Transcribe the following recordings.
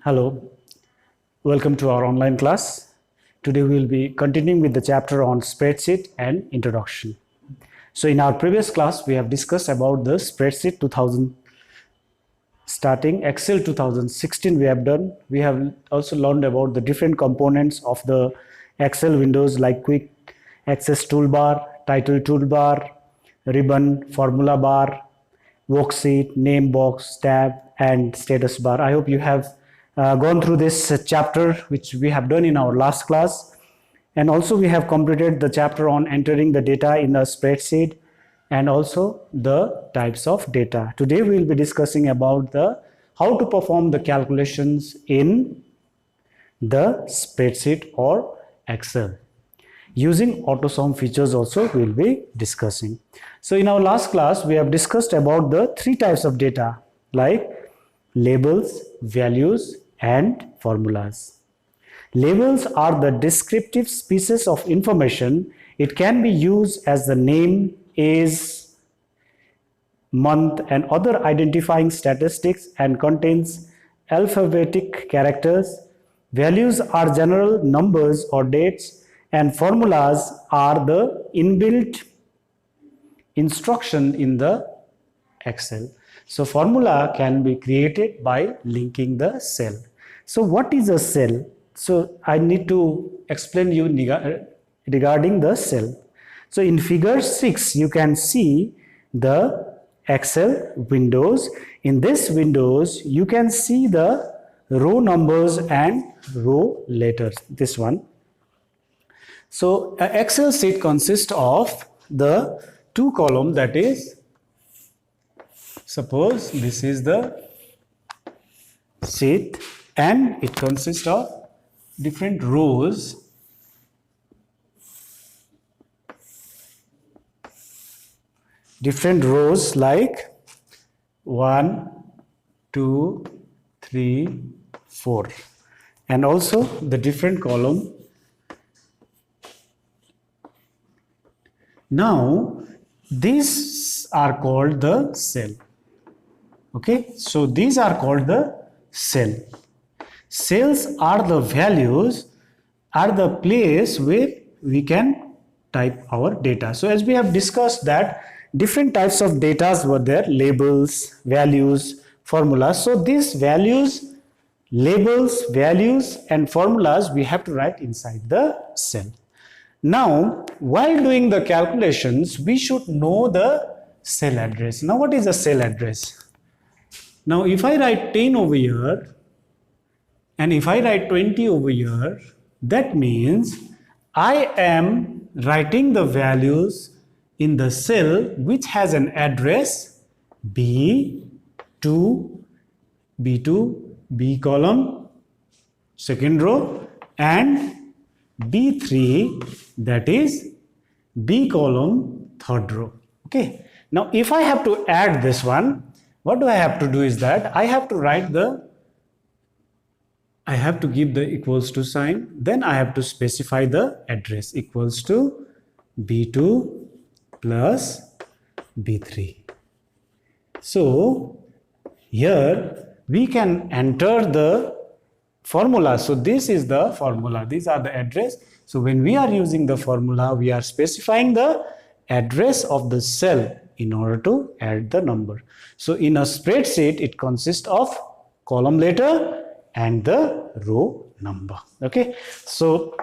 Hello, welcome to our online class. Today we will be continuing with the chapter on spreadsheet and introduction. So in our previous class we have discussed about the spreadsheet 2000 starting Excel 2016 we have done. We have also learned about the different components of the Excel windows like quick access toolbar, title toolbar, ribbon, formula bar, worksheet, name box, tab and status bar. I hope you have gone through this chapter which we have done in our last class, and also we have completed the chapter on entering the data in the spreadsheet and also the types of data. Today we will be discussing about the how to perform the calculations in the spreadsheet or Excel. Using AutoSum features also we will be discussing. So in our last class we have discussed about the three types of data like labels, values and formulas. Labels are the descriptive pieces of information. It can be used as the name, age, month and other identifying statistics and contains alphabetic characters. Values are general numbers or dates, and formulas are the inbuilt instruction in the Excel. So formula can be created by linking the cell. So what is a cell? So I need to explain you regarding the cell. So in figure 6 you can see the Excel windows. In this windows you can see the row numbers and row letters, this one. So an Excel sheet consists of the two columns, that is, suppose this is the sheet and it consists of different rows. Different rows like 1, 2, 3, 4, and also the different column. Now these are called the cell. Okay, so these are called the cell. Cells are the values, are the place where we can type our data. So as we have discussed that different types of data were there, labels, values, formulas. So these values, labels, values and formulas we have to write inside the cell. Now while doing the calculations we should know the cell address. Now what is a cell address? Now if I write 10 over here and if I write 20 over here, that means I am writing the values in the cell which has an address B2, B column, second row, and B3, that is B column, third row. Okay. Now if I have to add this one, what do I have to do is that I have to give the equals to sign, then I have to specify the address equals to B2 plus B3. So here we can enter the formula. So this is the formula, these are the address. So when we are using the formula, we are specifying the address of the cell in order to add the number. So in a spreadsheet it consists of column letter and the row number. Okay, so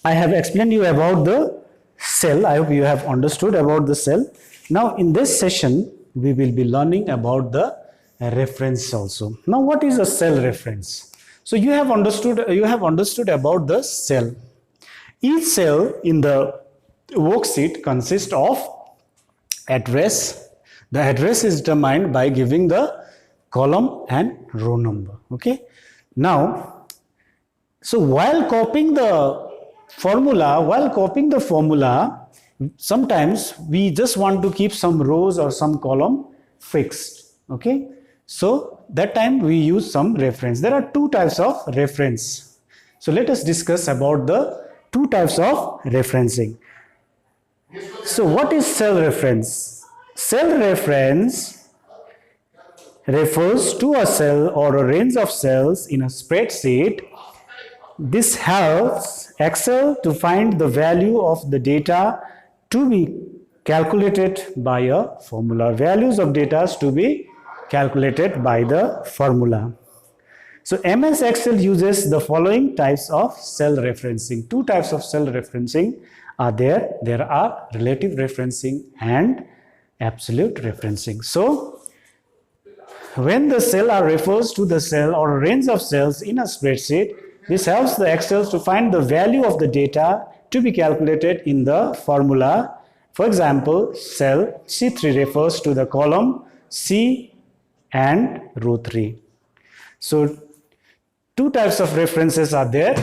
I have explained you about the cell. I hope you have understood about the cell. Now in this session we will be learning about the reference also. Now what is a cell reference? So you have understood about the cell. Each cell in the worksheet consists of address. The address is determined by giving the column and row number. Okay. Now, so while copying the formula, sometimes we just want to keep some rows or some column fixed. Okay. So that time we use some reference. There are two types of reference. So let us discuss about the two types of referencing. So what is cell reference? Cell reference refers to a cell or a range of cells in a spreadsheet. This helps Excel to find the value of the data to be calculated by a formula. Values of data to be calculated by the formula. So MS Excel uses the following types of cell referencing. Two types of cell referencing are there. There are relative referencing and absolute referencing. So when the cell refers to the cell or a range of cells in a spreadsheet, this helps the Excel to find the value of the data to be calculated in the formula. For example, cell C3 refers to the column C and row 3. So two types of references are there.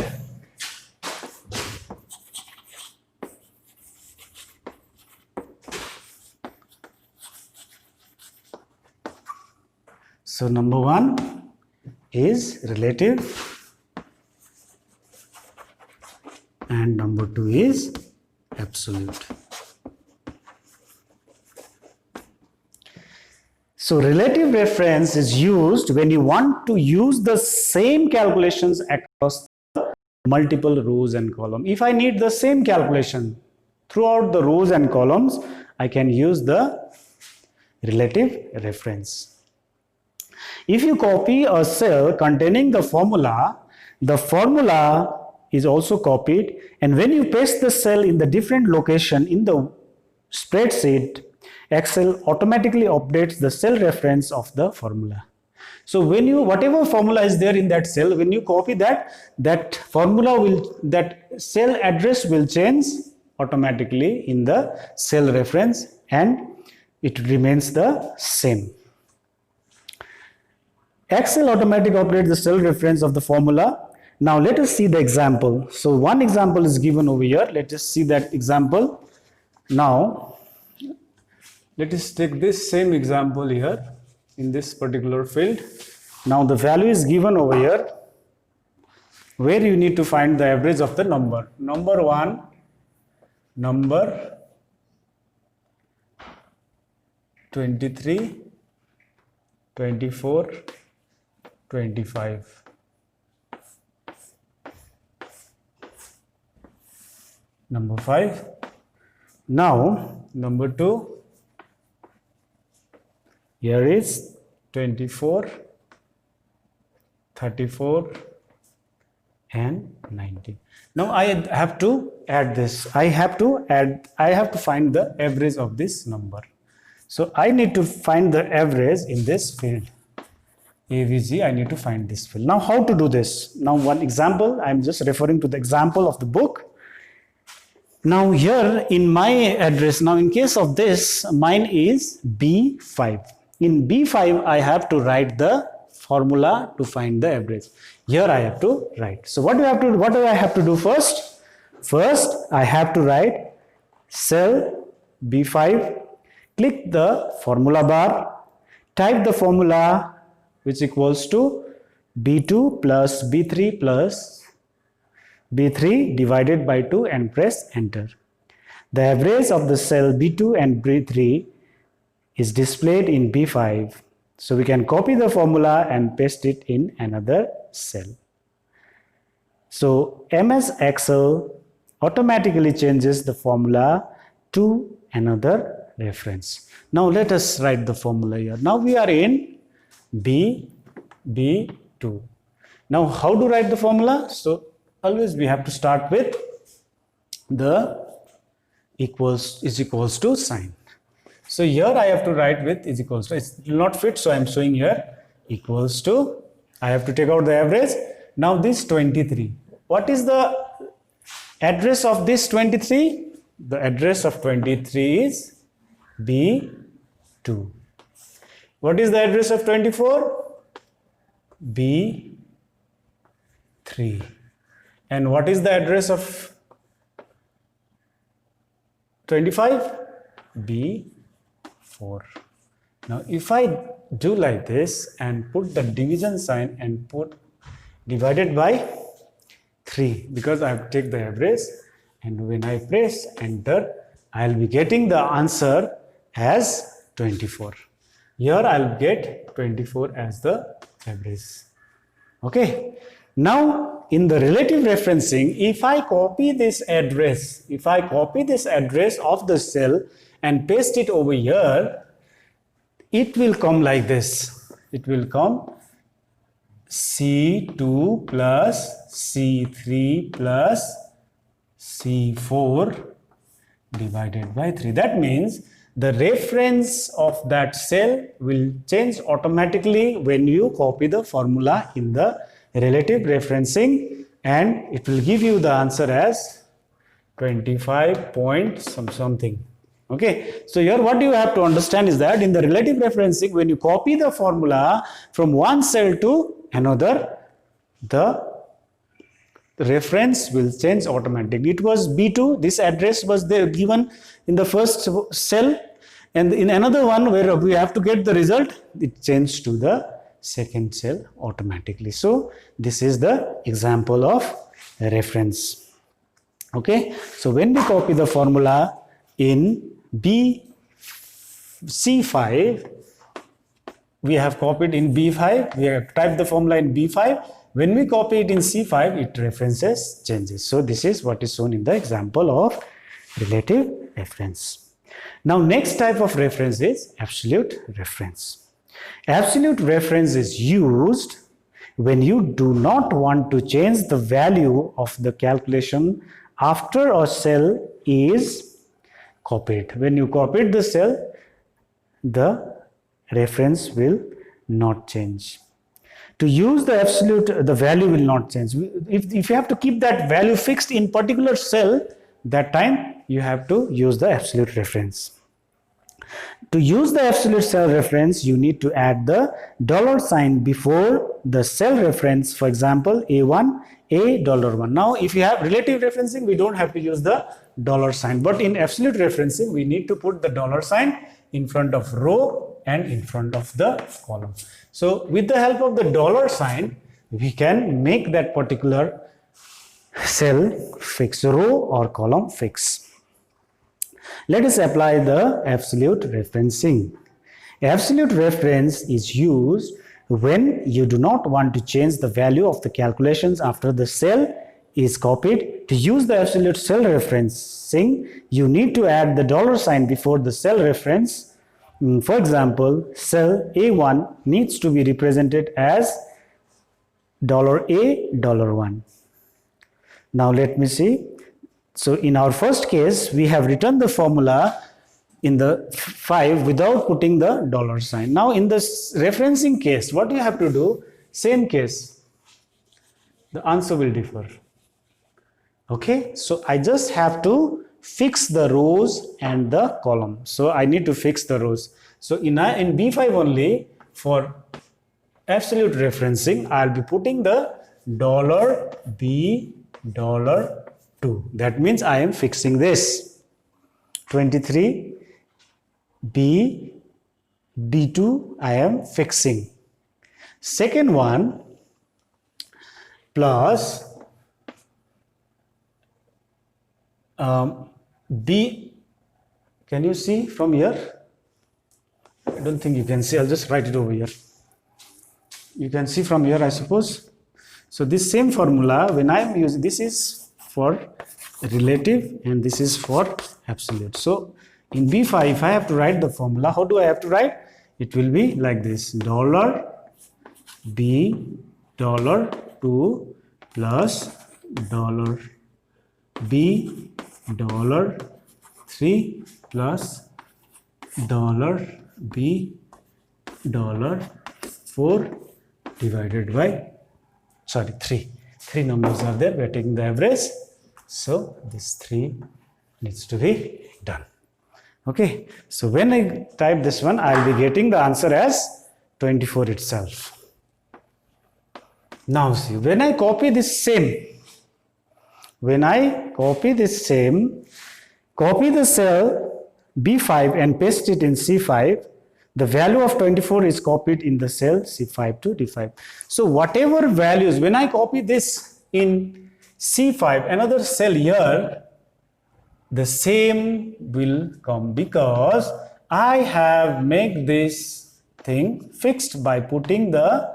So number one is relative and number two is absolute. So relative reference is used when you want to use the same calculations across multiple rows and columns. If I need the same calculation throughout the rows and columns, I can use the relative reference. If you copy a cell containing the formula is also copied, and when you paste the cell in the different location in the spreadsheet, Excel automatically updates the cell reference of the formula. So when you, whatever formula is there in that cell, when you copy that cell address will change automatically in the cell reference and it remains the same. Excel automatically updates the cell reference of the formula. Now let us see the example. So one example is given over here. Let us see that example. Now let us take this same example here in this particular field. Now the value is given over here where you need to find the average of the number. Number 1, number 23, 24, 25. Number 5. Now number 2. Here is 24, 34 and 19. Now I have to add this. I have to find the average of this number. So I need to find the average in this field. AVG, I need to find this field. Now how to do this? Now one example, I am just referring to the example of the book. Now here in my address, now in case of this, mine is B5. In B5, I have to write the formula to find the average. Here I have to write. So what do I have to do first? First, I have to write cell B5, click the formula bar, type the formula which equals to B2 plus B3 plus B3 divided by 2 and press enter. The average of the cell B2 and B3 is displayed in B5. So we can copy the formula and paste it in another cell. So MS Excel automatically changes the formula to another reference. Now let us write the formula here. Now we are in B2. Now how to write the formula? So always we have to start with the is equals to sign. So here I have to write with is equals to, it will not fit, so I am showing here equals to, I have to take out the average. Now this 23. What is the address of this 23? The address of 23 is B2. What is the address of 24? B3. And what is the address of 25? B4. Now if I do like this and put the division sign and put divided by 3, because I have to take the average, and when I press enter, I will be getting the answer as 24. Here I'll get 24 as the average. Okay. Now in the relative referencing, if I copy this address of the cell and paste it over here, it will come like this. It will come C2 plus C3 plus C4 divided by 3. That means the reference of that cell will change automatically when you copy the formula in the relative referencing, and it will give you the answer as 25 point something. Okay, so here what you have to understand is that in the relative referencing, when you copy the formula from one cell to another, the reference will change automatically. It was B2, this address was there given in the first cell, and in another one where we have to get the result, it changed to the second cell automatically. So this is the example of reference. Okay, so when we copy the formula in C5, we have copied in B5, we have typed the formula in B5. When we copy it in C5, it references changes. So this is what is shown in the example of relative reference. Now next type of reference is absolute reference. Absolute reference is used when you do not want to change the value of the calculation after a cell is copied. When you copied the cell, the reference will not change. To use the absolute, the value will not change. If you have to keep that value fixed in particular cell, that time you have to use the absolute reference. To use the absolute cell reference, you need to add the $sign before the cell reference. For example, A1, $1. Now, if you have relative referencing, we don't have to use the $sign. But in absolute referencing, we need to put the $sign in front of row and in front of the column. So, with the help of the $sign, we can make that particular cell fix, row or column fix. Let us apply the absolute referencing. Absolute reference is used when you do not want to change the value of the calculations after the cell is copied. To use the absolute cell referencing, you need to add the $sign before the cell reference. For example, cell A1 needs to be represented as $A$1. Now let me see. So in our first case, we have written the formula in the 5 without putting the $sign. Now in this referencing case, what you have to do, same case, the answer will differ. Okay, so I just have to fix the rows and the column. So I need to fix the rows. So in B5 only, for absolute referencing, I'll be putting the $B, $2. That means I am fixing this. 23 B, B2 I am fixing. Second one plus B, can you see from here? I don't think you can see, I'll just write it over here. You can see from here, I suppose. So this same formula, when I am using, this is for relative and this is for absolute. So in B5, if I have to write the formula, how do I have to write? It will be like this: $B, $2 plus $B, $3 plus $B, $4 divided by 3. 3 numbers are there, we are taking the average. So this 3 needs to be done. Okay, so when I type this one, I will be getting the answer as 24 itself. Now see, when I copy this same, copy the cell B5 and paste it in C5, the value of 24 is copied in the cell C5 to D5. So whatever values, when I copy this in C5, another cell here, the same will come because I have made this thing fixed by putting the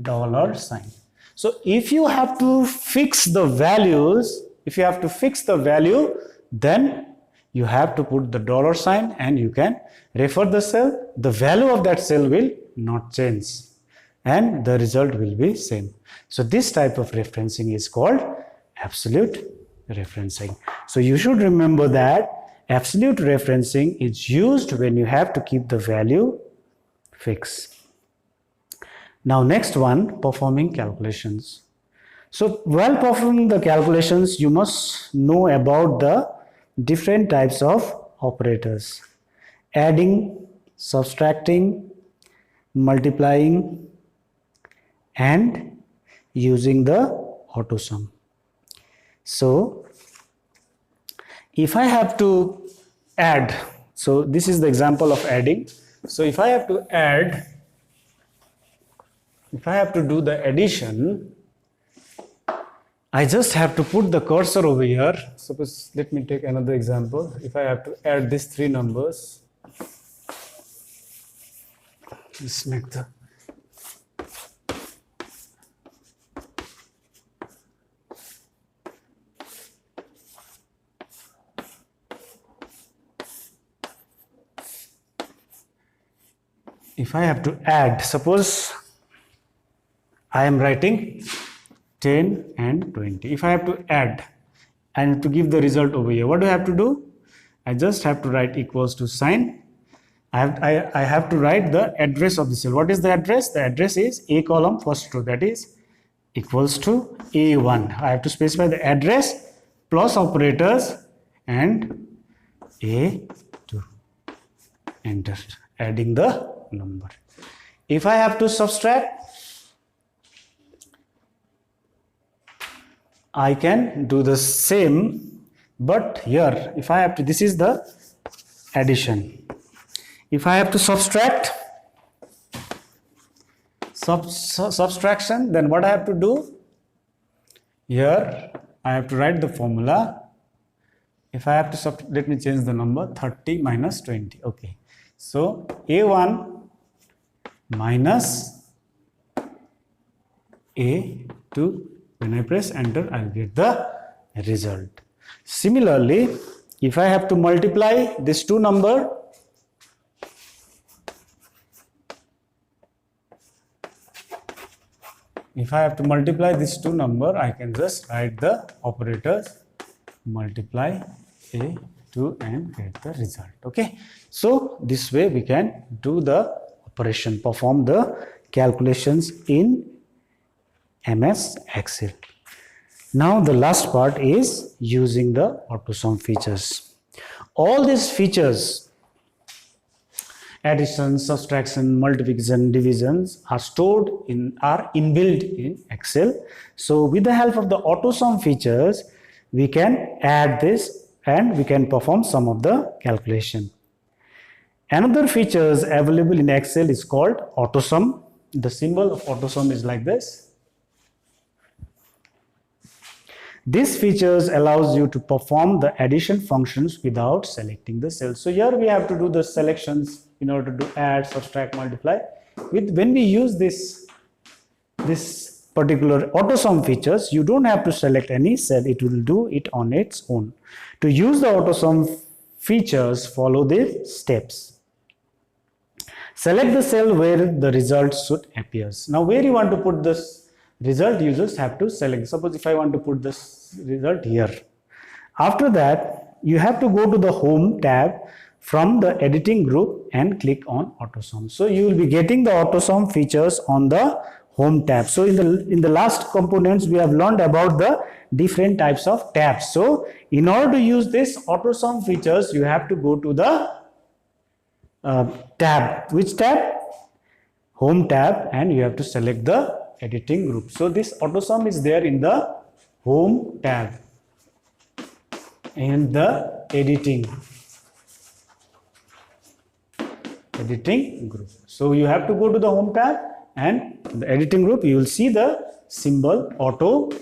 dollar sign. So if you have to fix the values, then you have to put the dollar sign and you can refer the cell. The value of that cell will not change and the result will be same. So this type of referencing is called absolute referencing. So you should remember that absolute referencing is used when you have to keep the value fixed. Now next one, performing calculations. So while performing the calculations, you must know about the different types of operators: adding, subtracting, multiplying, and using the autosum. So if I have to add, so this is the example of adding. So if I have to add, if I have to do the addition, I just have to put the cursor over here. Suppose, let me take another example. If I have to add these three numbers, let's make the if I have to add, suppose I am writing 10 and 20. If I have to add and to give the result over here, what do I have to do? I just have to write equals to sign. I have to write the address of the cell. What is the address? The address is A column first row, that is equals to A1. I have to specify the address plus operators and A2. Enter, adding the number. If I have to subtract, I can do the same, but here if I have to, this is the addition. If I have to subtract, subtraction, then what I have to do? Here I have to write the formula. If I have to let me change the number, 30 minus 20. Okay, so A1 minus A2. When I press enter, I'll get the result. Similarly, if I have to multiply this two number, I can just write the operators, multiply A2 and get the result. Okay, so this way we can do the operation, perform the calculations in MS Excel. Now the last part is using the AutoSum features. All these features, addition, subtraction, multiplication, divisions, are inbuilt in Excel. So with the help of the AutoSum features, we can add this and we can perform some of the calculation. Another features available in Excel is called AutoSum. The symbol of AutoSum is like this. This features allows you to perform the addition functions without selecting the cell. So here we have to do the selections in order to add, subtract, multiply. When we use this particular AutoSum features, you don't have to select any cell, it will do it on its own. To use the AutoSum features, follow the steps. Select the cell where the result should appear. Now where you want to put this result, you just have to select. Suppose if I want to put this result here. After that, you have to go to the Home tab from the editing group and click on AutoSum. So you will be getting the AutoSum features on the Home tab. So in the last components, we have learned about the different types of tabs. So in order to use this AutoSum features, you have to go to the tab. Which tab? Home tab, and you have to select the editing group. So this AutoSum is there in the Home tab and the editing group. So you have to go to the Home tab and the editing group. You will see the symbol AutoSum.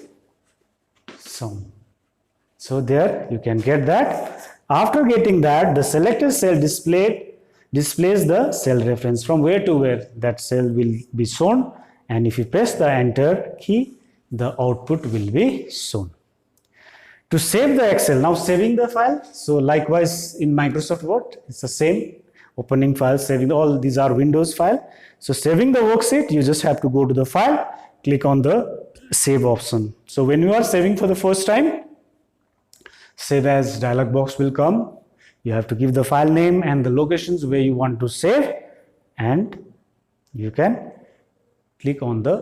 So there you can get that. After getting that, the selected cell display displays the cell reference from where to where that cell will be shown, and if you press the enter key, the output will be shown. To save the Excel, now saving the file, so likewise in Microsoft Word, it's the same, opening file, saving, all these are Windows file. So saving the worksheet, you just have to go to the file, click on the save option. So when you are saving for the first time, save as dialog box will come. You have to give the file name and the locations where you want to save, and you can click on the,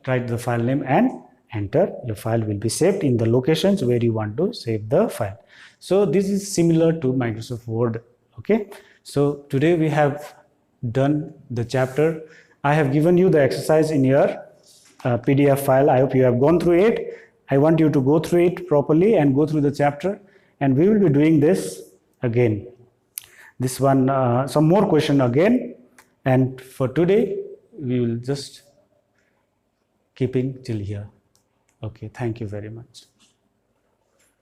write the file name and enter. Your file will be saved in the locations where you want to save the file. So this is similar to Microsoft Word. Okay, so today we have done the chapter. I have given you the exercise in your PDF file. I hope you have gone through it. I want you to go through it properly and go through the chapter, and we will be doing this again. This one, some more question again, and for today we will just keeping till here. Okay, thank you very much.